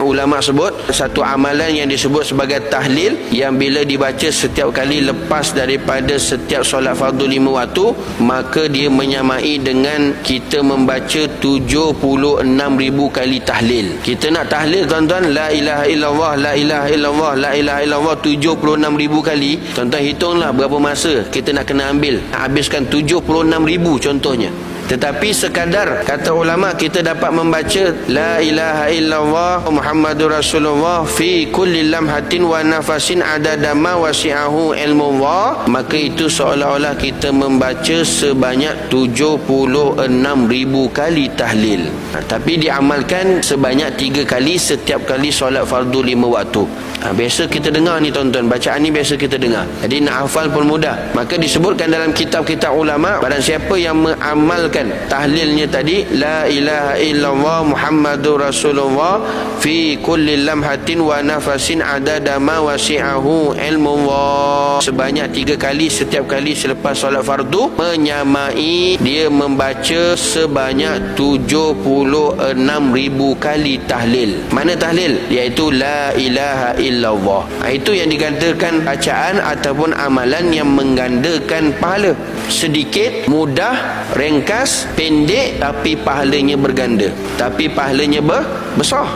Ulama sebut satu amalan yang disebut sebagai tahlil, yang bila dibaca setiap kali lepas daripada setiap solat fardu 5 waktu, maka dia menyamai dengan kita membaca 76,000 kali tahlil. Kita nak tahlil tuan-tuan, la ilaha illallah, la ilaha illallah, la ilaha illallah 76,000 kali. Tuan-tuan hitunglah berapa masa kita nak kena ambil, habiskan 76,000 contohnya. Tetapi sekadar kata ulama kita dapat membaca la ilaha illallah Muhammadur Rasulullah fi kulli lamhatin wa nafasin adada ma wasi'ahu ilmullah, maka itu seolah-olah kita membaca sebanyak 76,000 kali tahlil. Tapi diamalkan sebanyak 3 kali setiap kali solat fardu 5 waktu. Biasa kita dengar ni tuan-tuan, bacaan ni biasa kita dengar, jadi nak hafal pun mudah. Maka disebutkan dalam kitab-kitab ulama, barang siapa yang mengamalkan tahlilnya tadi, la ilaha illallah Muhammadur Rasulullah fi kulli lamhatin wa nafasin adada ma wasi'ahu ilmullah, sebanyak 3 kali setiap kali selepas solat fardu, menyamai dia membaca sebanyak 76,000 kali tahlil. Mana tahlil? Iaitu la ilaha illallah. Itu yang digandakan bacaan ataupun amalan yang menggandakan pahala. Sedikit, mudah, ringkas, pendek, tapi pahalanya berganda, tapi pahalanya besar.